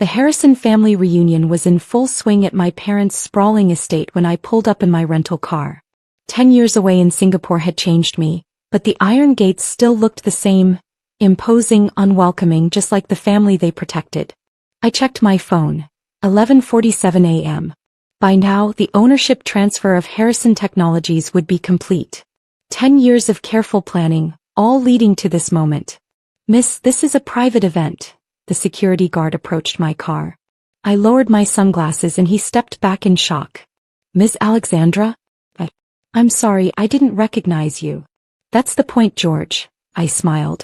The Harrison family reunion was in full swing at my parents' sprawling estate when I pulled up in my rental car. 10 years away in Singapore had changed me, but the iron gates still looked the same, imposing, unwelcoming, just like the family they protected. I checked my phone. 11:47 a.m. By now, the ownership transfer of Harrison Technologies would be complete. 10 years of careful planning, all leading to this moment. "Miss, this is a private event." The security guard approached my car. I lowered my sunglasses and he stepped back in shock. "Miss Alexandra? I'm sorry, I didn't recognize you." "That's the point, George," I smiled.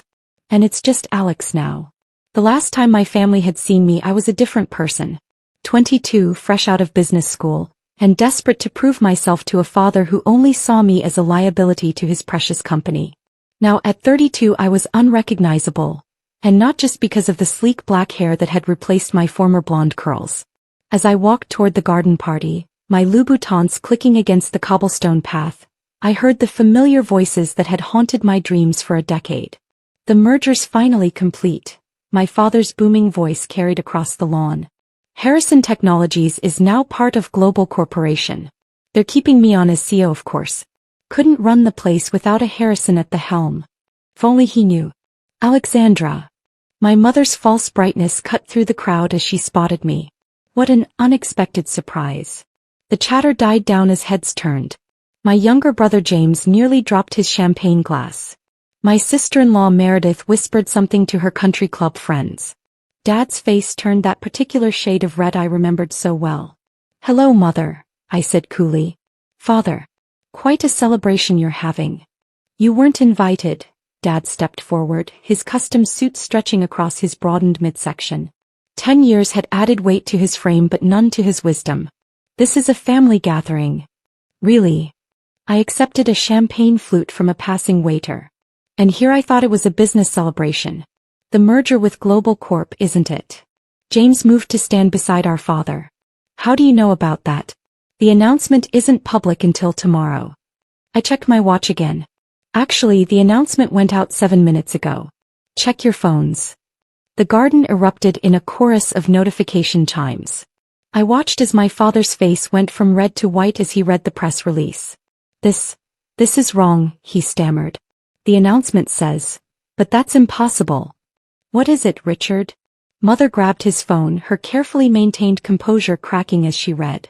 "And it's just Alex now. The last time my family had seen me, I was a different person. 22, fresh out of business school, and desperate to prove myself to a father who only saw me as a liability to his precious company. Now at 32 I was unrecognizable, and not just because of the sleek black hair that had replaced my former blonde curls. As I walked toward the garden party, my Louboutins clicking against the cobblestone path, I heard the familiar voices that had haunted my dreams for a decade. "The merger's finally complete," my father's booming voice carried across the lawn. "Harrison Technologies is now part of Global Corporation. They're keeping me on as CEO, of course. Couldn't run the place without a Harrison at the helm. If only he knew." "Alexandra." My mother's false brightness cut through the crowd as she spotted me. What an unexpected surprise. The chatter died down as heads turned. My younger brother James nearly dropped his champagne glass. My sister-in-law Meredith whispered something to her country club friends. Dad's face turned that particular shade of red I remembered so well. "Hello, Mother," I said coolly. "Father. Quite a celebration you're having." "You weren't invited." Dad stepped forward, his custom suit stretching across his broadened midsection. 10 years had added weight to his frame but none to his wisdom. "This is a family gathering." "Really?" I accepted a champagne flute from a passing waiter. "And here I thought it was a business celebration. The merger with Global Corp, isn't it?" James moved to stand beside our father. "How do you know about that?" "The announcement isn't public until tomorrow." I checked my watch again. "Actually, the announcement went out 7 minutes ago. Check your phones." The garden erupted in a chorus of notification chimes. I watched as my father's face went from red to white as he read the press release. This is wrong," he stammered. "The announcement says, but that's impossible." "What is it, Richard?" Mother grabbed his phone, her carefully maintained composure cracking as she read.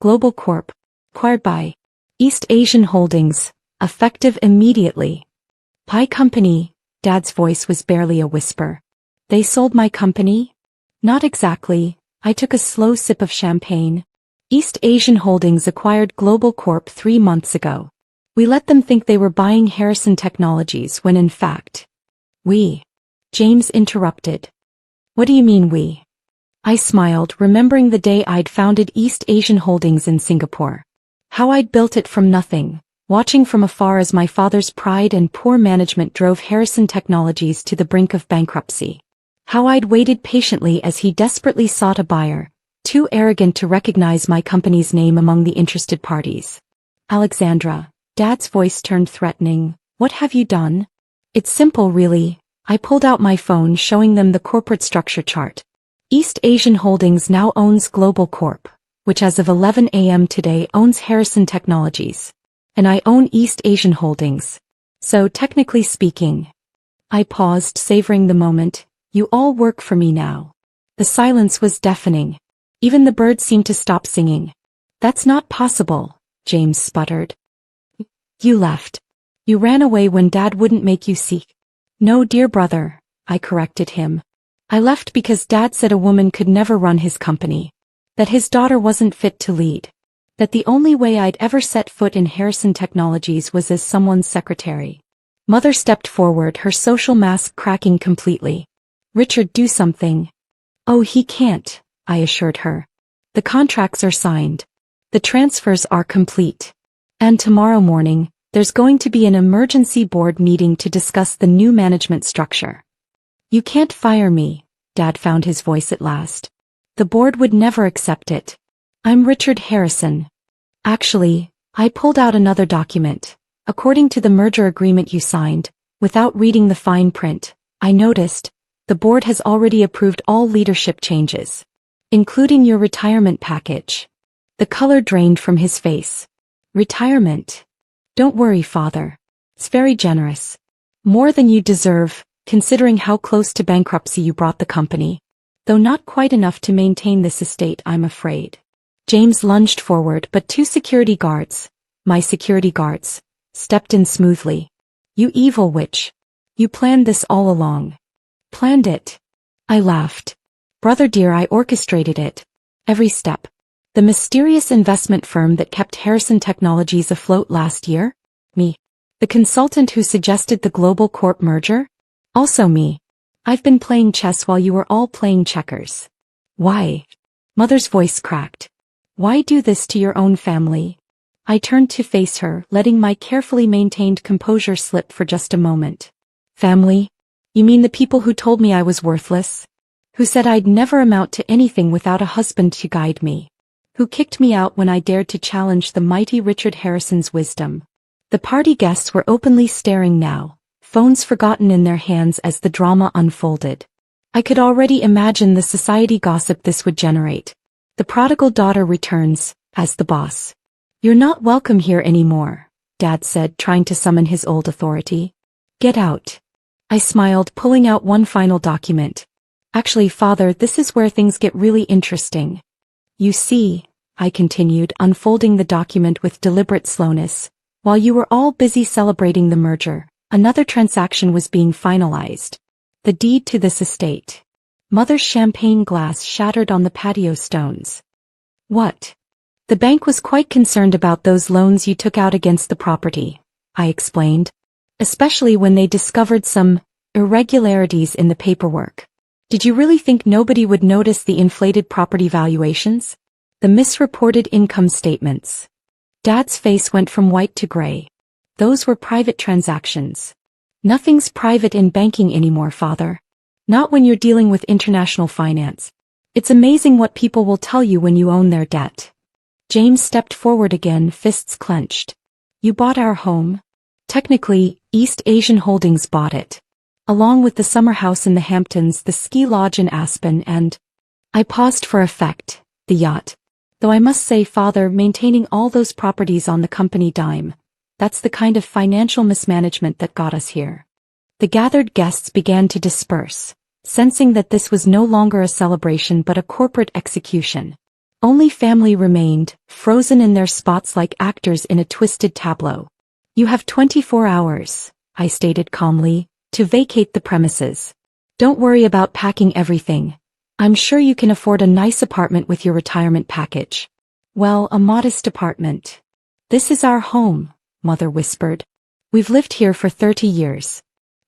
"Global Corp. Acquired by East Asian Holdings. Effective immediately." "Pie company," Dad's voice was barely a whisper. "They sold my company?" "Not exactly." I took a slow sip of champagne. "East Asian Holdings acquired Global Corp 3 months ago. We let them think they were buying Harrison Technologies when in fact, we..." James interrupted. "What do you mean we?" I smiled, remembering the day I'd founded East Asian Holdings in Singapore. How I'd built it from nothing, watching from afar as my father's pride and poor management drove Harrison Technologies to the brink of bankruptcy. How I'd waited patiently as he desperately sought a buyer, too arrogant to recognize my company's name among the interested parties. "Alexandra," Dad's voice turned threatening, "what have you done?" "It's simple, really." I pulled out my phone, showing them the corporate structure chart. East Asian Holdings now owns Global Corp, which as of 11 a.m. today owns Harrison Technologies. And I own East Asian Holdings. So technically speaking. I paused, savoring the moment. "You all work for me now." The silence was deafening. Even the birds seemed to stop singing. "That's not possible," James sputtered. "You left. You ran away when Dad wouldn't make you see." "No, dear brother," I corrected him. "I left because Dad said a woman could never run his company. That his daughter wasn't fit to lead. That the only way I'd ever set foot in Harrison Technologies was as someone's secretary." Mother stepped forward, her social mask cracking completely. "Richard, do something." "Oh, he can't," I assured her. "The contracts are signed. The transfers are complete. And tomorrow morning, there's going to be an emergency board meeting to discuss the new management structure." "You can't fire me," Dad found his voice at last. "The board would never accept it. I'm Richard Harrison." "Actually," I pulled out another document. "According to the merger agreement you signed, without reading the fine print, I noticed, The board has already approved all leadership changes, including your retirement package. The color drained from his face. Retirement? Don't worry, father. It's very generous. More than you deserve, considering how close to bankruptcy you brought the company. Though not quite enough to maintain this estate, I'm afraid. James lunged forward, but two security guards, my security guards, stepped in smoothly. You evil witch. You planned this all along. Planned it? I laughed. Brother dear, I orchestrated it. Every step. The mysterious investment firm that kept Harrison Technologies afloat last year? Me. The consultant who suggested the Global Corp merger? Also me. I've been playing chess while you were all playing checkers. Why? Mother's voice cracked. Why do this to your own family? I turned to face her, letting my carefully maintained composure slip for just a moment. Family? You mean the people who told me I was worthless? Who said I'd never amount to anything without a husband to guide me? Who kicked me out when I dared to challenge the mighty Richard Harrison's wisdom? The party guests were openly staring now, phones forgotten in their hands as the drama unfolded. I could already imagine the society gossip this would generate. The prodigal daughter returns, as the boss. You're not welcome here anymore, Dad said, trying to summon his old authority. Get out. I smiled, pulling out one final document. Actually, Father, this is where things get really interesting. You see, I continued, unfolding the document with deliberate slowness, while you were all busy celebrating the merger, another transaction was being finalized. The deed to this estate. Mother's champagne glass shattered on the patio stones. What? The bank was quite concerned about those loans you took out against the property, I explained, especially when they discovered some irregularities in the paperwork. Did you really think nobody would notice the inflated property valuations? The misreported income statements. Dad's face went from white to gray. Those were private transactions. Nothing's private in banking anymore, Father. Not when you're dealing with international finance. It's amazing what people will tell you when you own their debt. James stepped forward again, fists clenched. You bought our home? Technically, East Asian Holdings bought it. Along with the summer house in the Hamptons, the ski lodge in Aspen, and... I paused for effect, the yacht. Though I must say, Father, maintaining all those properties on the company dime, that's the kind of financial mismanagement that got us here. The gathered guests began to disperse, sensing that this was no longer a celebration but a corporate execution. Only family remained, frozen in their spots like actors in a twisted tableau. You have 24 hours, I stated calmly, to vacate the premises. Don't worry about packing everything. I'm sure you can afford a nice apartment with your retirement package. Well, a modest apartment. This is our home, Mother whispered. We've lived here for 30 years.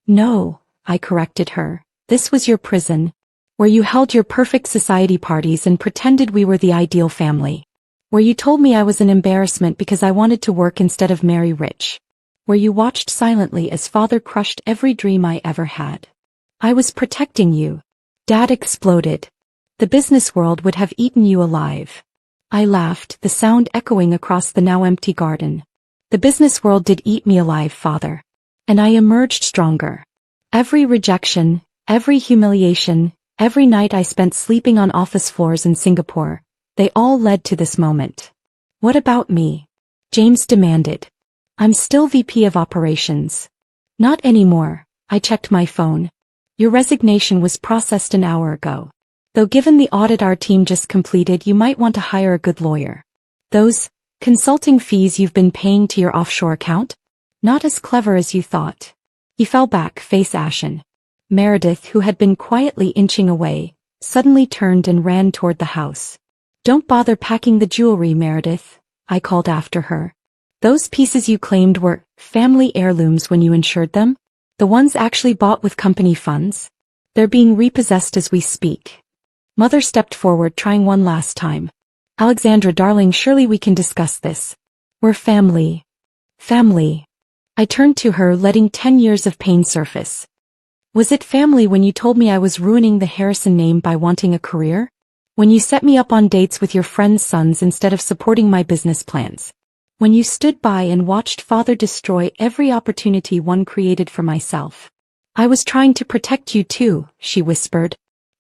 No, I corrected her. This was your prison, where you held your perfect society parties and pretended we were the ideal family. Where you told me I was an embarrassment because I wanted to work instead of marry rich. Where you watched silently as Father crushed every dream I ever had. I was protecting you. Dad exploded. The business world would have eaten you alive. I laughed, the sound echoing across the now empty garden. The business world did eat me alive, Father. And I emerged stronger. Every rejection, every humiliation, every night I spent sleeping on office floors in Singapore, they all led to this moment. What about me? James demanded. I'm still VP of Operations. Not anymore, I checked my phone. Your resignation was processed an hour ago. Though given the audit our team just completed, you might want to hire a good lawyer. Those consulting fees you've been paying to your offshore account? Not as clever as you thought. He fell back, face ashen. Meredith, who had been quietly inching away, suddenly turned and ran toward the house. Don't bother packing the jewelry, Meredith, I called after her. Those pieces you claimed were family heirlooms when you insured them? The ones actually bought with company funds? They're being repossessed as we speak. Mother stepped forward, trying one last time. Alexandra, darling, surely we can discuss this. We're family. Family. I turned to her, letting 10 years of pain surface. Was it family when you told me I was ruining the Harrison name by wanting a career? When you set me up on dates with your friends' sons instead of supporting my business plans? When you stood by and watched Father destroy every opportunity one created for myself? I was trying to protect you too, she whispered.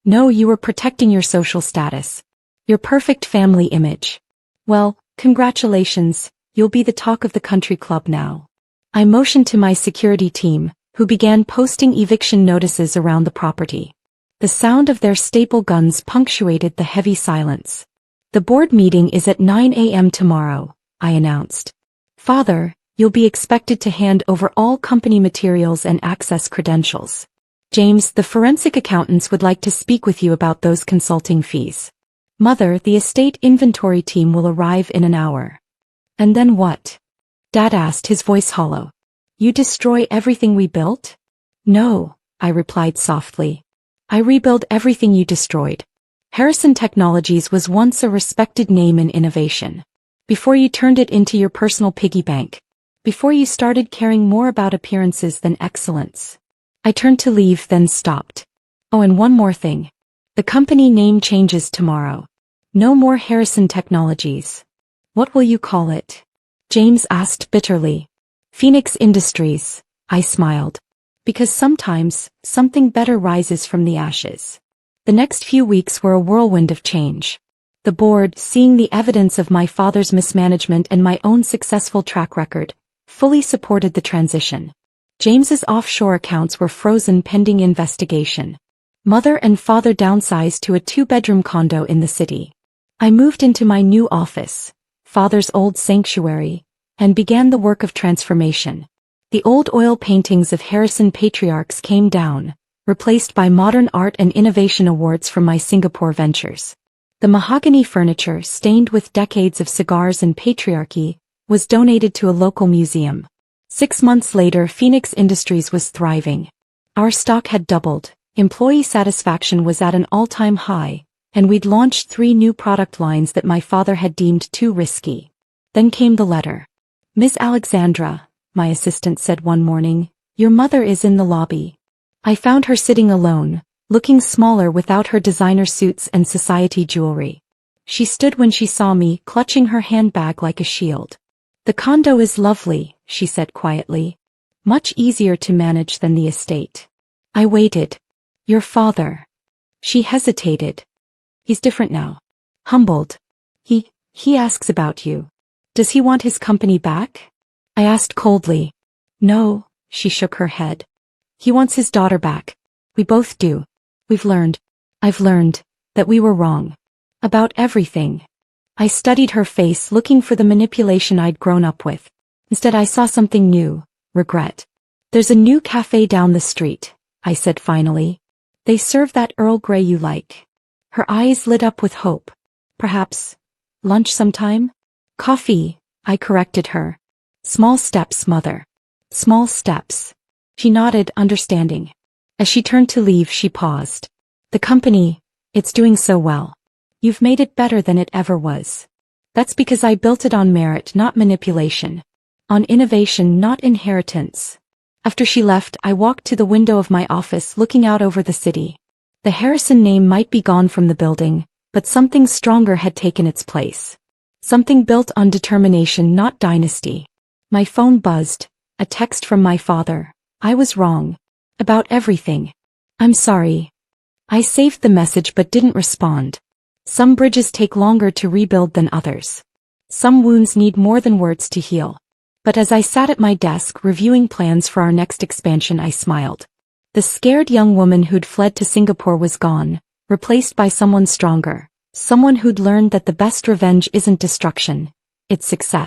No, you were protecting your social status. Your perfect family image. Well, congratulations, you'll be the talk of the country club now. I motioned to my security team, who began posting eviction notices around the property. The sound of their staple guns punctuated the heavy silence. The board meeting is at 9 a.m. tomorrow, I announced. Father, you'll be expected to hand over all company materials and access credentials. James, the forensic accountants would like to speak with you about those consulting fees. Mother, the estate inventory team will arrive in an hour. And then what? Dad asked, his voice hollow. You destroy everything we built? No, I replied softly. I rebuild everything you destroyed. Harrison Technologies was once a respected name in innovation. Before you turned it into your personal piggy bank. Before you started caring more about appearances than excellence. I turned to leave, then stopped. Oh, and one more thing. The company name changes tomorrow. No more Harrison Technologies. What will you call it? James asked bitterly. Phoenix Industries, I smiled. Because sometimes, something better rises from the ashes. The next few weeks were a whirlwind of change. The board, seeing the evidence of my father's mismanagement and my own successful track record, fully supported the transition. James's offshore accounts were frozen pending investigation. Mother and father downsized to a 2-bedroom condo in the city. I moved into my new office, father's old sanctuary, and began the work of transformation. The old oil paintings of Harrison patriarchs came down, replaced by modern art and innovation awards from my Singapore ventures. The mahogany furniture, stained with decades of cigars and patriarchy, was donated to a local museum. 6 months later, Phoenix Industries was thriving. Our stock had doubled, employee satisfaction was at an all-time high, and we'd launched 3 new product lines that my father had deemed too risky. Then came the letter. Miss Alexandra, my assistant said one morning, your mother is in the lobby. I found her sitting alone, looking smaller without her designer suits and society jewelry. She stood when she saw me, clutching her handbag like a shield. The condo is lovely, she said quietly. Much easier to manage than the estate. I waited. Your father. She hesitated. He's different now. Humbled. He asks about you. Does he want his company back? I asked coldly. No, she shook her head. He wants his daughter back. We both do. I've learned, that we were wrong. About everything. I studied her face, looking for the manipulation I'd grown up with. Instead I saw something new, regret. There's a new cafe down the street, I said finally. They serve that Earl Grey you like. Her eyes lit up with hope. Perhaps, lunch sometime? Coffee, I corrected her. Small steps, Mother. Small steps. She nodded, understanding. As she turned to leave, she paused. The company, it's doing so well. You've made it better than it ever was. That's because I built it on merit, not manipulation. On innovation, not inheritance. After she left, I walked to the window of my office, looking out over the city. The Harrison name might be gone from the building, but something stronger had taken its place. Something built on determination, not dynasty. My phone buzzed, a text from my father. I was wrong. About everything. I'm sorry. I saved the message but didn't respond. Some bridges take longer to rebuild than others. Some wounds need more than words to heal. But as I sat at my desk reviewing plans for our next expansion, I smiled. The scared young woman who'd fled to Singapore was gone, replaced by someone stronger, someone who'd learned that the best revenge isn't destruction, it's success.